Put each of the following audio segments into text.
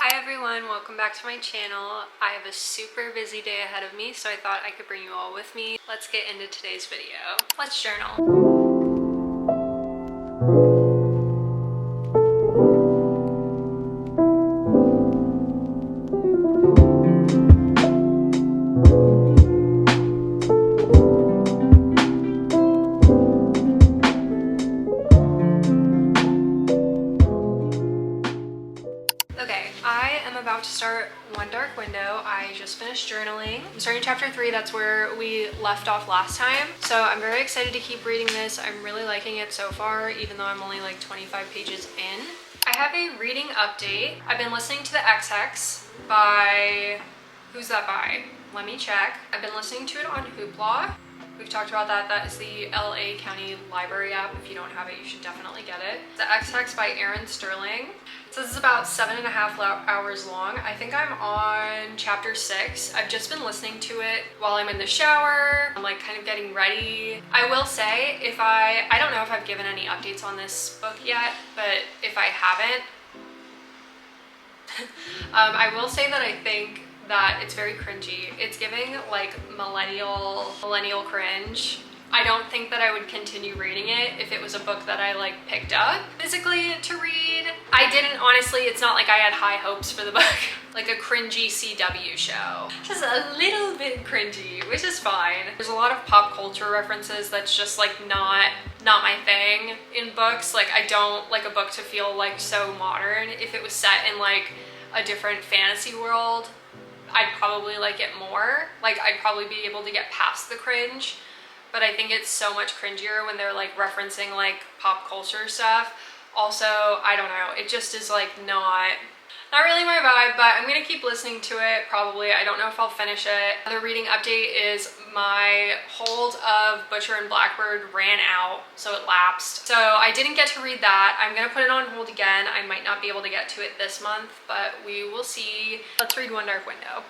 Hi everyone, welcome back to my channel. I have a super busy day ahead of me, so I thought I could bring you all with me. Let's get into today's video. Let's journal. Okay, I am about to start One Dark Window. I just finished journaling. I'm starting chapter 3, that's where we left off last time. So I'm very excited to keep reading this. I'm really liking it so far, even though I'm only like 25 pages in. I have a reading update. I've been listening to the XX by... who's that by? Let me check. I've been listening to it on Hoopla. We've talked about that. That is the LA County Library app. If you don't have it, you should definitely get it. The XX by Aaron Sterling. So this is about 7.5 hours long. I think I'm on chapter 6. I've just been listening to it while I'm in the shower. I'm like kind of getting ready. I will say, I don't know if I've given any updates on this book yet, but if I haven't, I will say that I think that it's very cringy. It's giving like millennial cringe. I don't think that I would continue reading it if it was a book that I like picked up physically to read. I didn't, honestly. It's not like I had high hopes for the book. Like a cringy CW show. Just a little bit cringy, which is fine. There's a lot of pop culture references that's just like not my thing in books. Like I don't like a book to feel like so modern. If it was set in like a different fantasy world, I'd probably like it more. Like I'd probably be able to get past the cringe. But I think it's so much cringier when they're like referencing like pop culture stuff. Also, I don't know, it just is like not really my vibe, but I'm gonna keep listening to it probably. I don't know if I'll finish it. Another reading update is my hold of Butcher and Blackbird ran out, so it lapsed. So I didn't get to read that. I'm gonna put it on hold again. I might not be able to get to it this month, but we will see. Let's read One Dark Window.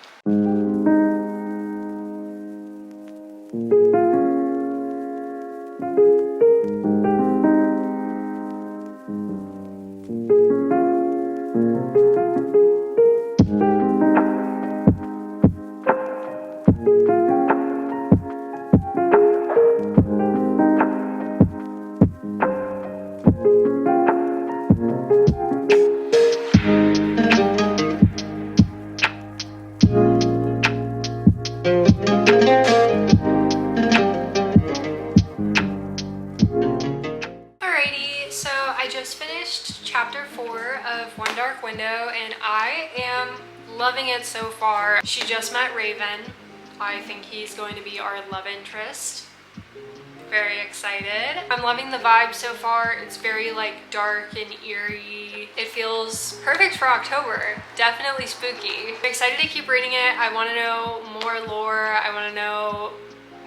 Chapter 4 of One Dark Window, and I am loving it so far. She just met Raven. I think he's going to be our love interest. Very excited. I'm loving the vibe so far. It's very like dark and eerie. It feels perfect for October. Definitely spooky. I'm excited to keep reading it. I want to know more lore. I want to know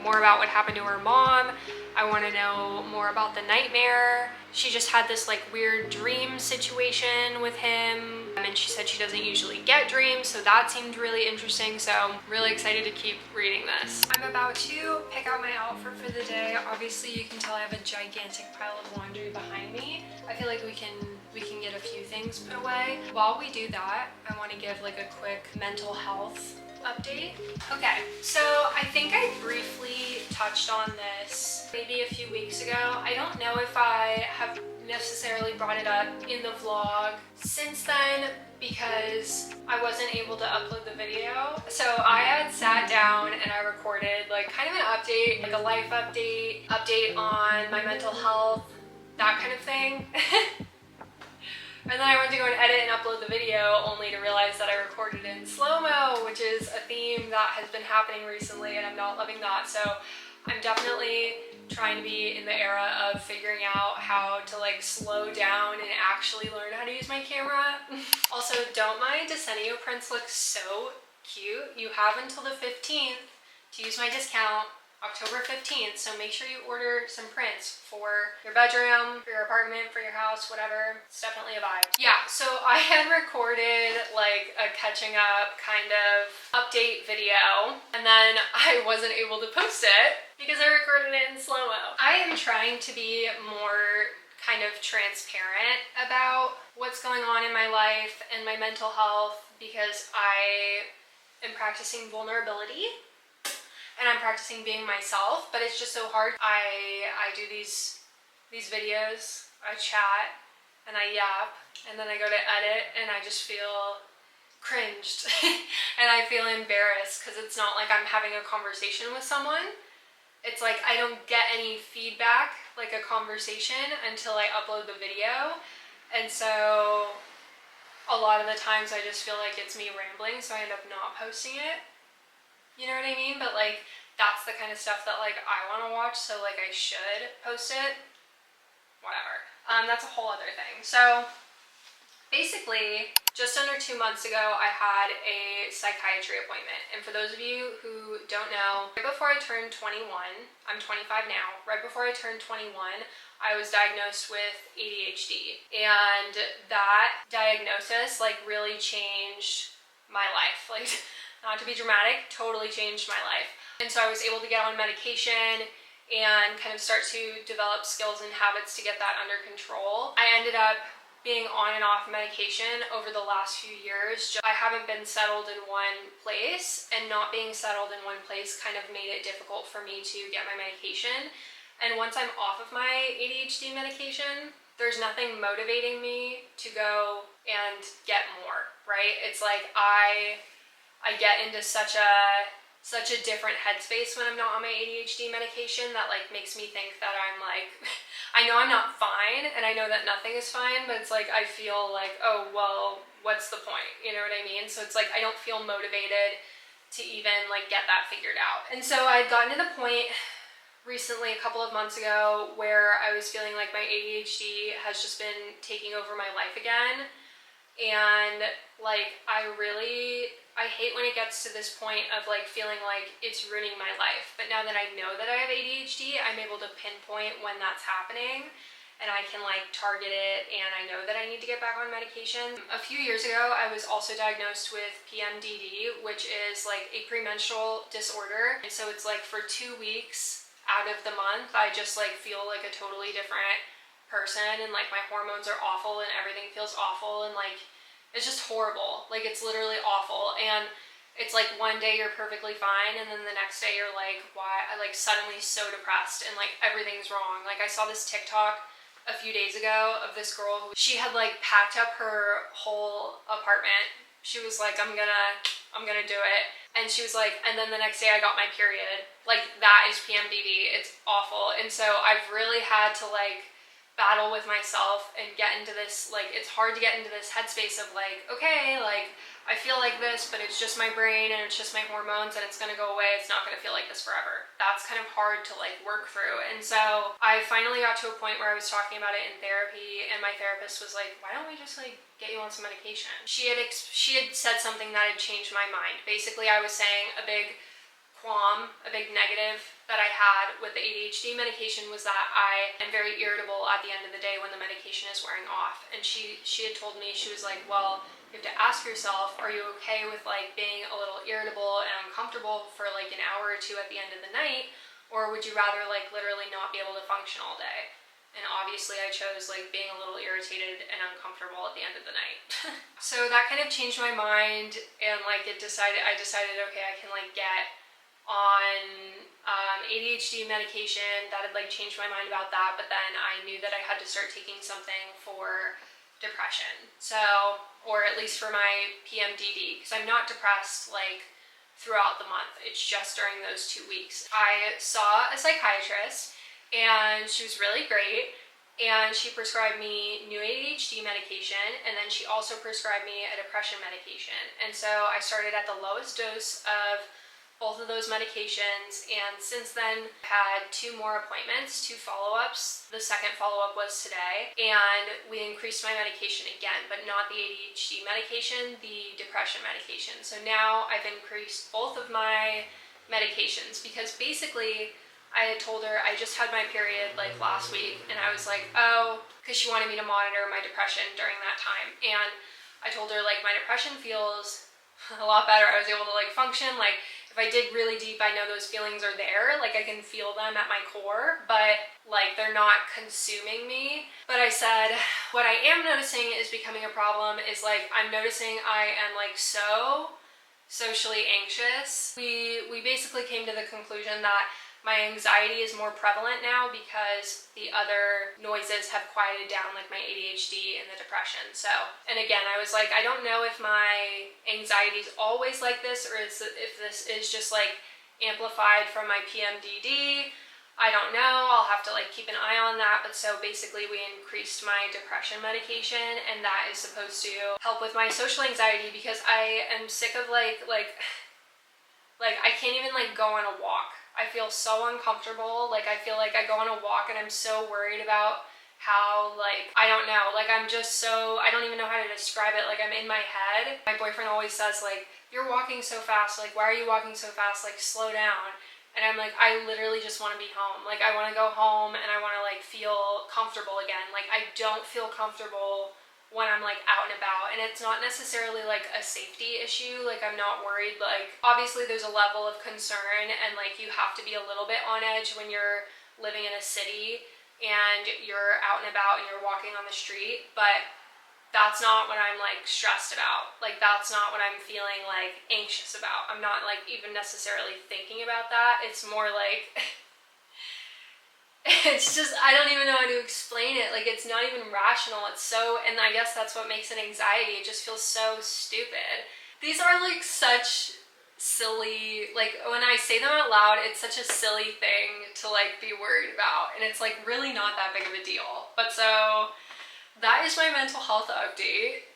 more about what happened to her mom. I want to know more about the nightmare. She just had this like weird dream situation with him, and she said she doesn't usually get dreams, so that seemed really interesting. So I'm really excited to keep reading this. I'm about to pick out my outfit for the day. Obviously you can tell I have a gigantic pile of laundry behind me. I feel like we can get a few things put away. While we do that, I want to give like a quick mental health update. Okay, so I think I briefly touched on this maybe a few weeks ago. I don't know if I have necessarily brought it up in the vlog since then because I wasn't able to upload the video. So I had sat down and I recorded like kind of an update, like a life update on my mental health, that kind of thing. And then I went to go and edit and upload the video only to realize that I recorded in slow-mo, which is a theme that has been happening recently and I'm not loving that. So I'm definitely trying to be in the era of figuring out how to like slow down and actually learn how to use my camera. Also, don't my DESENIO prints look so cute? You have until the 15th to use my discount. October 15th, so make sure you order some prints for your bedroom, for your apartment, for your house, whatever. It's definitely a vibe. Yeah, so I had recorded like a catching up kind of update video, and then I wasn't able to post it because I recorded it in slow-mo. I am trying to be more kind of transparent about what's going on in my life and my mental health, because I am practicing vulnerability and I'm practicing being myself, but it's just so hard. I do these videos, I chat and I yap, and then I go to edit and I just feel cringed and I feel embarrassed because it's not like I'm having a conversation with someone. It's like I don't get any feedback like a conversation until I upload the video, and so a lot of the times I just feel like it's me rambling, so I end up not posting it. You know what I mean? But like that's the kind of stuff that like I want to watch, so like I should post it. Whatever. That's a whole other thing. So basically, just under 2 months ago, I had a psychiatry appointment. And for those of you who don't know, right before I turned 21, I'm 25 now, right before I turned 21, I was diagnosed with ADHD. And that diagnosis like really changed my life. Like, not to be dramatic, totally changed my life. And so I was able to get on medication and kind of start to develop skills and habits to get that under control. I ended up being on and off medication over the last few years. I haven't been settled in one place, and not being settled in one place kind of made it difficult for me to get my medication. And once I'm off of my ADHD medication, there's nothing motivating me to go and get more, right? It's like I get into such a different headspace when I'm not on my ADHD medication that like makes me think that I'm like, I know I'm not fine and I know that nothing is fine, but it's like I feel like, oh well, what's the point? You know what I mean? So it's like I don't feel motivated to even like get that figured out. And so I'd gotten to the point recently, a couple of months ago, where I was feeling like my ADHD has just been taking over my life again. And like I hate when it gets to this point of like feeling like it's ruining my life. But now that I know that I have ADHD, I'm able to pinpoint when that's happening, and I can like target it, and I know that I need to get back on medication. A few years ago, I was also diagnosed with PMDD, which is like a premenstrual disorder. And so it's like for 2 weeks out of the month, I just like feel like a totally different person, and like my hormones are awful and everything feels awful, and like it's just horrible. Like it's literally awful. And it's like one day you're perfectly fine, and then the next day you're like, why? I like suddenly so depressed and like everything's wrong. Like I saw this TikTok a few days ago of this girl who, she had like packed up her whole apartment. She was like, I'm gonna do it. And she was like, and then the next day I got my period. Like that is PMDD. It's awful. And so I've really had to like battle with myself and get into this, like, it's hard to get into this headspace of like, okay, like I feel like this, but it's just my brain and it's just my hormones and it's gonna go away. It's not gonna feel like this forever. That's kind of hard to like work through. And so I finally got to a point where I was talking about it in therapy, and my therapist was like, why don't we just like get you on some medication? She had said something that had changed my mind. Basically, I was saying a big negative that I had with the ADHD medication was that I am very irritable at the end of the day when the medication is wearing off. And she had told me, she was like, well, you have to ask yourself, are you okay with like being a little irritable and uncomfortable for like an hour or two at the end of the night, or would you rather like literally not be able to function all day? And obviously I chose like being a little irritated and uncomfortable at the end of the night. So that kind of changed my mind, and like I decided, okay, I can like get on ADHD medication. That had like changed my mind about that, but then I knew that I had to start taking something for depression, so, or at least for my PMDD, because I'm not depressed like throughout the month. It's just during those 2 weeks. I saw a psychiatrist and she was really great, and she prescribed me new ADHD medication, and then she also prescribed me a depression medication. And so I started at the lowest dose of both of those medications, and since then had 2 more appointments, 2 follow-ups. The second follow-up was today, and we increased my medication again, but not the ADHD medication, the depression medication. So now I've increased both of my medications, because basically I had told her I just had my period like last week, and I was like, oh, because she wanted me to monitor my depression during that time, and I told her like my depression feels a lot better. I was able to like function, like if I dig really deep, I know those feelings are there. Like I can feel them at my core, but like they're not consuming me. But I said, what I am noticing is becoming a problem is like, I'm noticing I am like so socially anxious. We basically came to the conclusion that my anxiety is more prevalent now because the other noises have quieted down, like my ADHD and the depression. So, and again, I was like, I don't know if my anxiety is always like this or if this is just like amplified from my PMDD. I don't know. I'll have to like keep an eye on that. But so basically we increased my depression medication, and that is supposed to help with my social anxiety because I am sick of like I can't even like go on a walk. I feel so uncomfortable. Like I feel like I go on a walk and I'm so worried about how like, I don't know, like I'm just so, I don't even know how to describe it. Like I'm in my head. My boyfriend always says like, you're walking so fast. Like why are you walking so fast? Like slow down. And I'm like, I literally just want to be home. Like I want to go home and I want to like feel comfortable again. Like I don't feel comfortable when I'm like out and about, and it's not necessarily like a safety issue. Like I'm not worried. Like obviously there's a level of concern and like you have to be a little bit on edge when you're living in a city and you're out and about and you're walking on the street, but that's not what I'm like stressed about. Like that's not what I'm feeling like anxious about. I'm not like even necessarily thinking about that. It's more like it's just, I don't even know how to explain it. Like it's not even rational. It's so, and I guess that's what makes it anxiety. It just feels so stupid. These are like such silly, like when I say them out loud, it's such a silly thing to like be worried about, and it's like really not that big of a deal. But so that is my mental health update.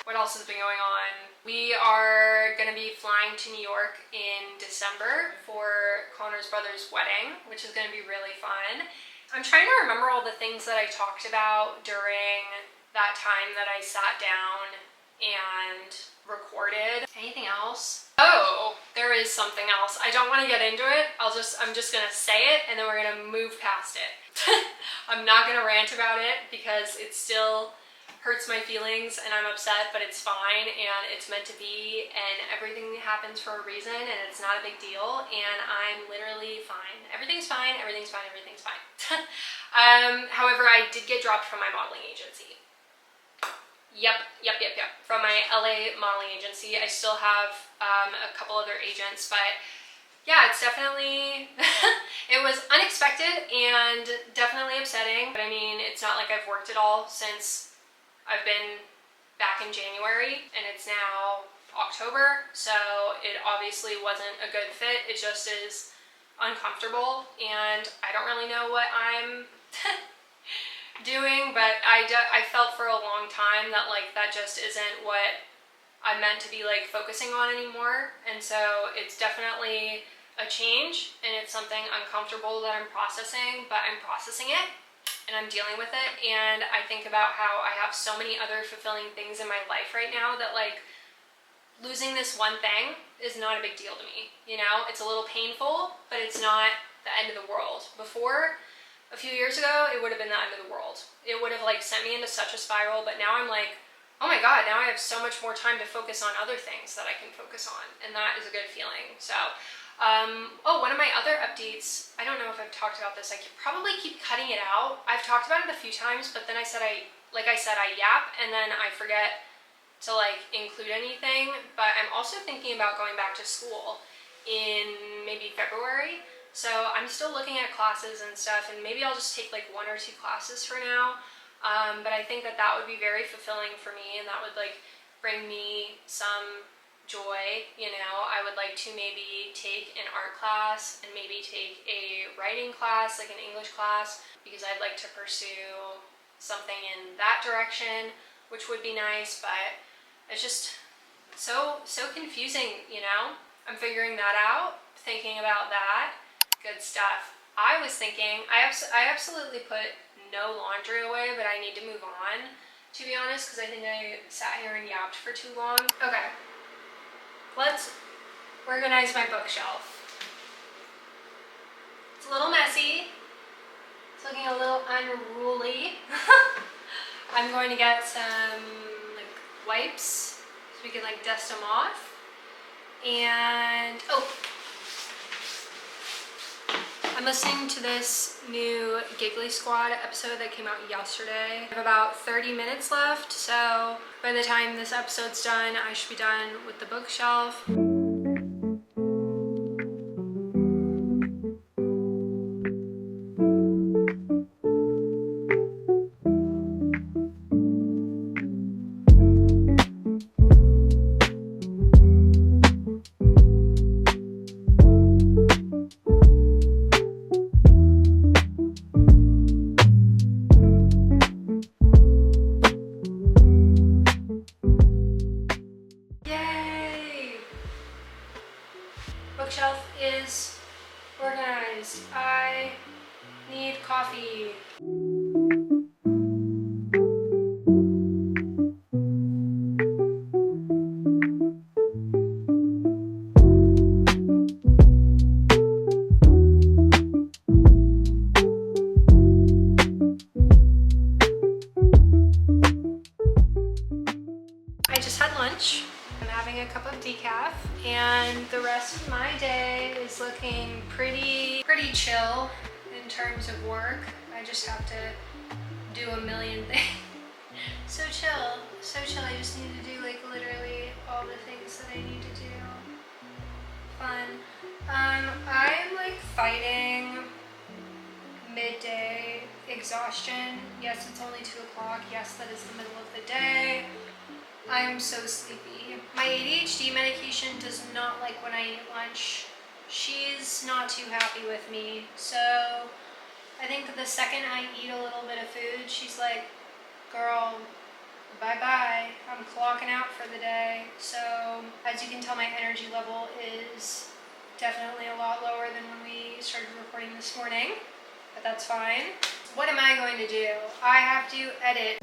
What else has been going on? We are going to be flying to New York in December for Connor's brother's wedding, which is going to be really fun. I'm trying to remember all the things that I talked about during that time that I sat down and recorded. Anything else? Oh, there is something else. I don't want to get into it. I'm just going to say it and then we're going to move past it. I'm not going to rant about it because it's still hurts my feelings and I'm upset, but it's fine and it's meant to be and everything happens for a reason and it's not a big deal and I'm literally fine. Everything's fine, everything's fine, everything's fine. However, I did get dropped from my modeling agency. Yep. From my LA modeling agency. I still have a couple other agents, but yeah, it's definitely, it was unexpected and definitely upsetting. But I mean, it's not like I've worked at all since I've been back in January and it's now October, so it obviously wasn't a good fit. It just is uncomfortable and I don't really know what I'm doing, but I felt for a long time that like that just isn't what I'm meant to be like focusing on anymore, and so it's definitely a change and it's something uncomfortable that I'm processing, but I'm processing it and I'm dealing with it. And I think about how I have so many other fulfilling things in my life right now that like losing this one thing is not a big deal to me. You know, it's a little painful, but it's not the end of the world. Before, a few years ago, it would have been the end of the world. It would have like sent me into such a spiral, but now I'm like, oh my God, now I have so much more time to focus on other things that I can focus on, and that is a good feeling. So one of my other updates, I don't know if I've talked about this, I could probably keep cutting it out. I've talked about it a few times, but then I yap and then I forget to like include anything. But I'm also thinking about going back to school in maybe February. So I'm still looking at classes and stuff, and maybe I'll just take like 1 or 2 classes for now. But I think that would be very fulfilling for me, and that would like bring me some joy. You know, I would like to maybe take an art class and maybe take a writing class, like an English class, because I'd like to pursue something in that direction, which would be nice. But it's just so confusing, you know. I'm figuring that out, thinking about that. Good stuff. I was thinking, I absolutely put no laundry away, but I need to move on, to be honest, because I think I sat here and yapped for too long. Okay. Let's organize my bookshelf. It's a little messy. It's looking a little unruly. I'm going to get some like wipes so we can like dust them off. And oh, I'm listening to this new Giggly Squad episode that came out yesterday. I have about 30 minutes left, so by the time this episode's done, I should be done with the bookshelf. Bookshelf is organized. I need coffee. I just had lunch. I'm having a cup of decaf, and the rest of my day is looking pretty chill in terms of work. I just have to do a million things. So chill. I just need to do like literally all the things that I need to do. Fun. I'm like fighting midday exhaustion. Yes, it's only 2 o'clock. Yes, that is the middle of the day. I'm so sleepy. My ADHD medication does not like when I eat lunch. She's not too happy with me. So I think the second I eat a little bit of food, she's like, girl, bye-bye. I'm clocking out for the day. So as you can tell, my energy level is definitely a lot lower than when we started recording this morning, but that's fine. What am I going to do? I have to edit.